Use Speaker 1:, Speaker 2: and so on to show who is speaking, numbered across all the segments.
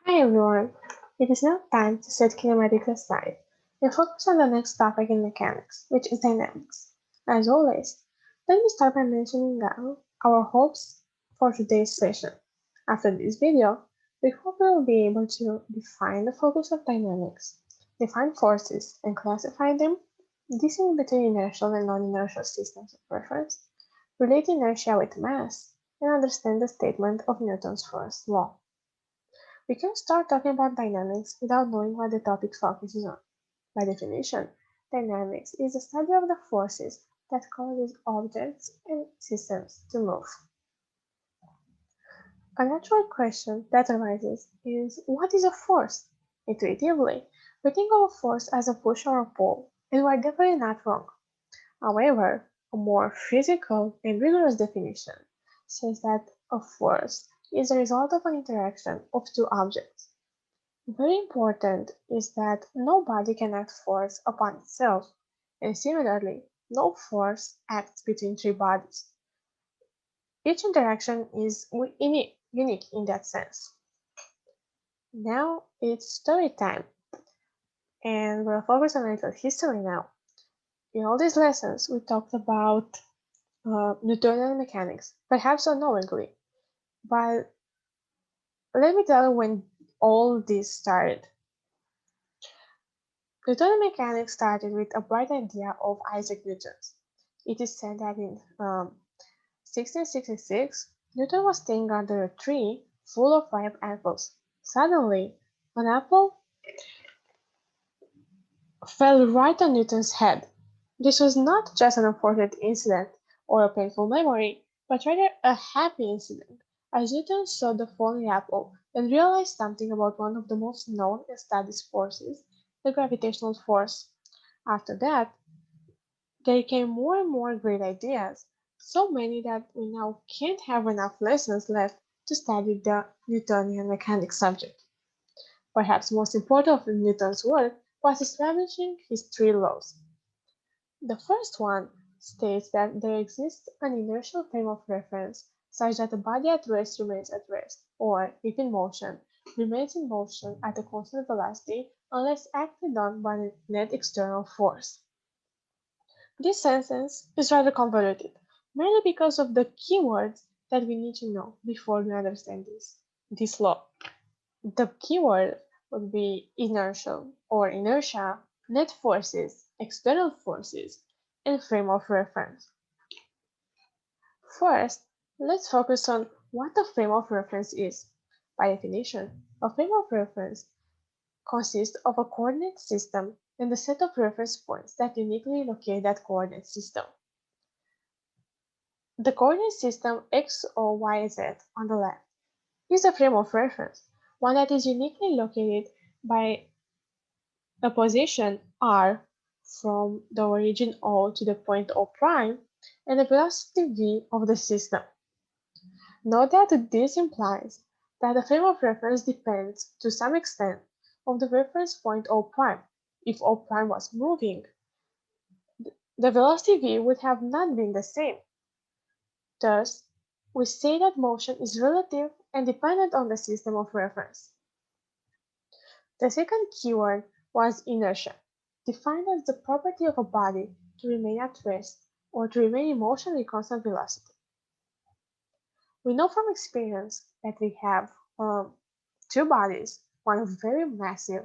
Speaker 1: Hi everyone, it is now time to set kinematics aside and focus on the next topic in mechanics, which is dynamics. As always, let me start by mentioning our hopes for today's session. After this video, we hope we will be able to define the focus of dynamics, define forces and classify them, distinguish between inertial and non-inertial systems of reference, relate inertia with mass, and understand the statement of Newton's first law. We can start talking about dynamics without knowing what the topic focuses on. By definition, dynamics is the study of the forces that causes objects and systems to move. A natural question that arises is what is a force? Intuitively, we think of a force as a push or a pull, and we're definitely not wrong. However, a more physical and rigorous definition says that a force is the result of an interaction of two objects. Very important is that no body can act force upon itself, and similarly, no force acts between three bodies. Each interaction is unique in that sense. Now it's story time, and we'll focus on a little history now. In all these lessons, we talked about Newtonian mechanics, perhaps unknowingly, but let me tell you when all this started. Newtonian mechanics started with a bright idea of Isaac Newton's. It is said that in 1666, Newton was standing under a tree full of ripe apples. Suddenly, an apple fell right on Newton's head. This was not just an unfortunate incident or a painful memory, but rather a happy incident, as Newton saw the falling apple and realized something about one of the most known and studied forces, the gravitational force. After that, there came more and more great ideas, so many that we now can't have enough lessons left to study the Newtonian mechanics subject. Perhaps most important of Newton's work was establishing his three laws. The first one states that there exists an inertial frame of reference such that a body at rest remains at rest, or, if in motion, remains in motion at a constant velocity unless acted on by a net external force. This sentence is rather convoluted, mainly because of the keywords that we need to know before we understand this law. The keyword would be inertial or inertia, net forces, external forces, and frame of reference. First, let's focus on what a frame of reference is. By definition, a frame of reference consists of a coordinate system and a set of reference points that uniquely locate that coordinate system. The coordinate system x or y, z on the left is a frame of reference, one that is uniquely located by a position r from the origin O to the point O prime and the velocity v of the system. Note that this implies that the frame of reference depends to some extent on the reference point O prime. If O prime was moving, the velocity v would have not been the same. Thus, we say that motion is relative and dependent on the system of reference. The second keyword was inertia, defined as the property of a body to remain at rest or to remain in motion with constant velocity. We know from experience that we have two bodies, one very massive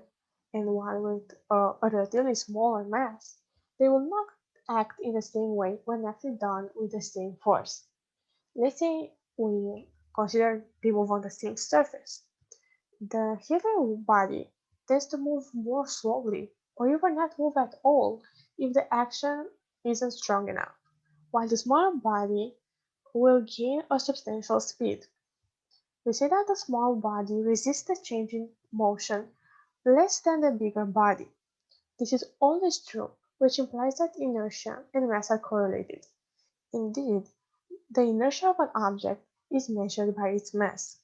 Speaker 1: and one with a relatively smaller mass. They will not act in the same way when actually done with the same force. Let's say we consider they move on the same surface. The heavier body tends to move more slowly or even not move at all if the action isn't strong enough, while the smaller body will gain a substantial speed. We say that the small body resists the change in motion less than the bigger body. This is always true, which implies that inertia and mass are correlated. Indeed, the inertia of an object is measured by its mass.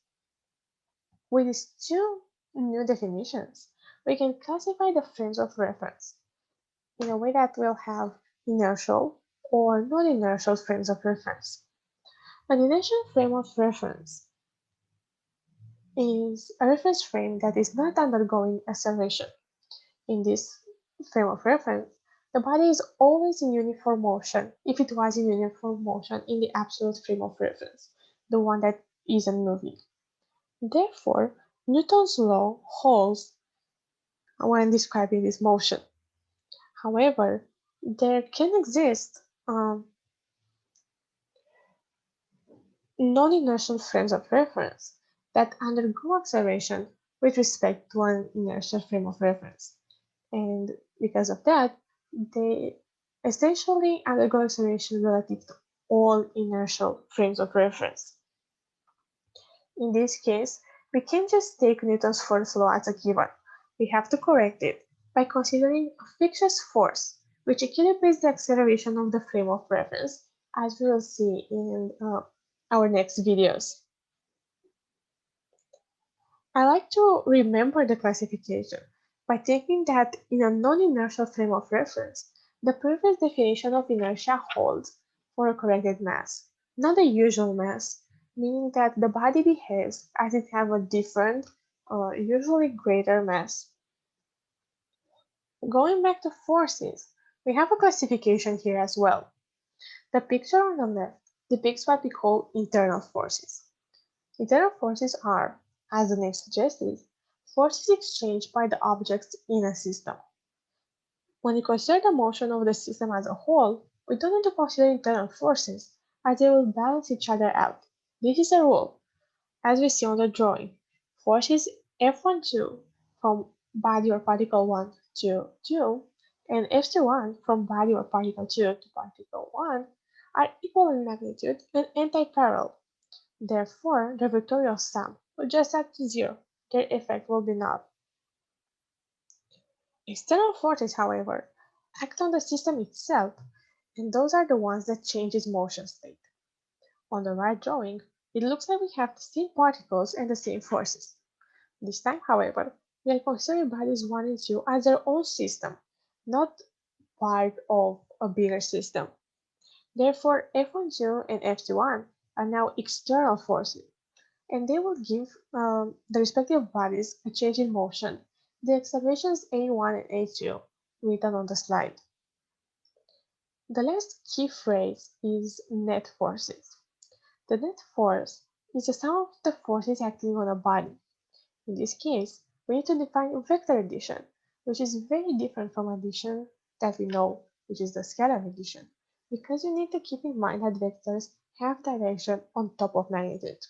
Speaker 1: With these two new definitions, we can classify the frames of reference in a way that we'll have inertial or non-inertial frames of reference. An inertial frame of reference is a reference frame that is not undergoing acceleration. In this frame of reference, the body is always in uniform motion if it was in uniform motion in the absolute frame of reference, the one that isn't moving. Therefore, Newton's law holds when describing this motion. However, there can exist non-inertial frames of reference that undergo acceleration with respect to an inertial frame of reference. And because of that, they essentially undergo acceleration relative to all inertial frames of reference. In this case, we can't just take Newton's first law as a given. We have to correct it by considering a fictitious force, which equilibrates the acceleration of the frame of reference, as we will see in our next videos. I like to remember the classification by thinking that in a non-inertial frame of reference, the previous definition of inertia holds for a corrected mass, not the usual mass, meaning that the body behaves as it have a different, usually greater mass. Going back to forces, we have a classification here as well. The picture on the left depicts what we call internal forces. Internal forces are, as the name suggests, forces exchanged by the objects in a system. When we consider the motion of the system as a whole, we don't need to consider internal forces, as they will balance each other out. This is a rule, as we see on the drawing. Forces F12 from body or particle 1 to 2 and F21 from body or particle 2 to particle 1 are equal in magnitude and anti-parallel. Therefore, the vectorial sum will just add to zero. Their effect will be null. External forces, however, act on the system itself, and those are the ones that change its motion state. On the right drawing, it looks like we have the same particles and the same forces. This time, however, we are considering bodies 1 and 2 as their own system, not part of a bigger system. Therefore, F12 and F21 are now external forces, and they will give the respective bodies a change in motion. The accelerations A1 and A2 written on the slide. The last key phrase is net forces. The net force is the sum of the forces acting on a body. In this case, we need to define vector addition, which is very different from addition that we know, which is the scalar addition, because you need to keep in mind that vectors have direction on top of magnitude.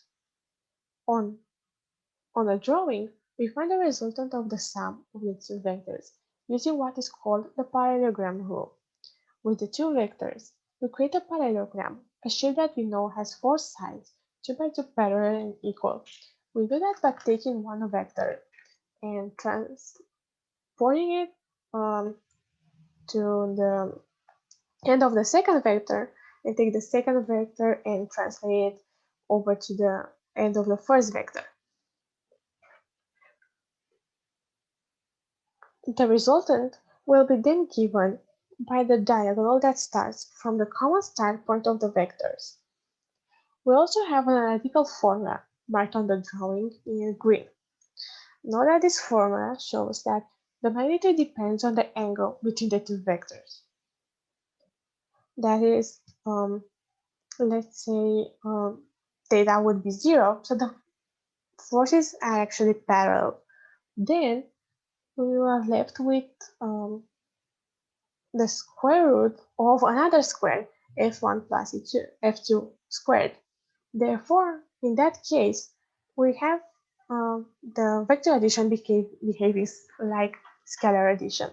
Speaker 1: On the drawing, we find the resultant of the sum of the two vectors using what is called the parallelogram rule. With the two vectors, we create a parallelogram, a shape that we know has four sides, 2 by 2 parallel and equal. We do that by taking one vector and transporting it to the end of the second vector, and take the second vector and translate it over to the end of the first vector. The resultant will be then given by the diagonal that starts from the common start point of the vectors. We also have an analytical formula marked on the drawing in green. Note that this formula shows that the magnitude depends on the angle between the two vectors. That is, let's say theta would be 0, so the forces are actually parallel. Then we are left with the square root of another square, f1 plus f2 squared. Therefore, in that case, we have the vector addition behaves like scalar addition.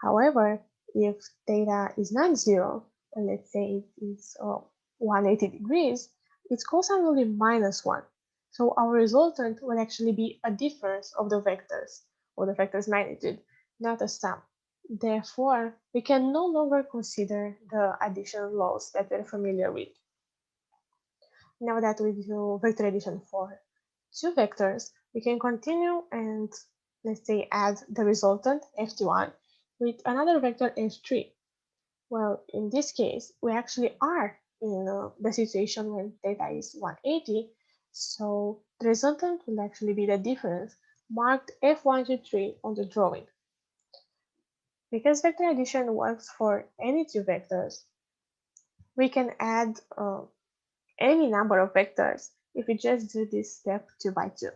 Speaker 1: However, if theta is not 0, and let's say it is 180 degrees, its cosine will be minus 1. So our resultant will actually be a difference of the vectors, or the vector's magnitude, not a sum. Therefore, we can no longer consider the addition laws that we're familiar with. Now that we do vector addition for two vectors, we can continue and, let's say, add the resultant f1 with another vector f3. Well, in this case, we actually are in the situation when theta is 180, So the resultant will actually be the difference marked F123 on the drawing. Because vector addition works for any two vectors, we can add any number of vectors if we just do this step 2 by 2.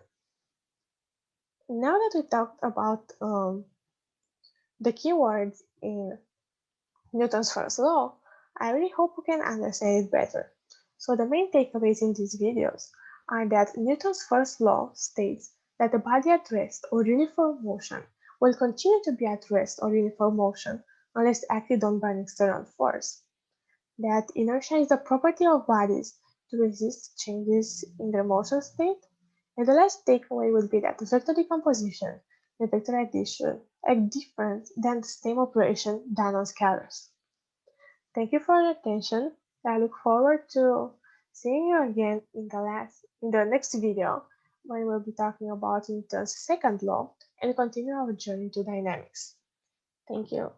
Speaker 1: Now that we talked about the keywords in Newton's first law, I really hope we can understand it better. So the main takeaways in these videos are that Newton's first law states that a body at rest or uniform motion will continue to be at rest or uniform motion unless acted on by an external force. That inertia is the property of bodies to resist changes in their motion state. And the last takeaway would be that vector decomposition and vector addition are different than the same operation done on scalars. Thank you for your attention. I look forward to seeing you again in the next video when we'll be talking about Newton's second law and continue our journey to dynamics. Thank you.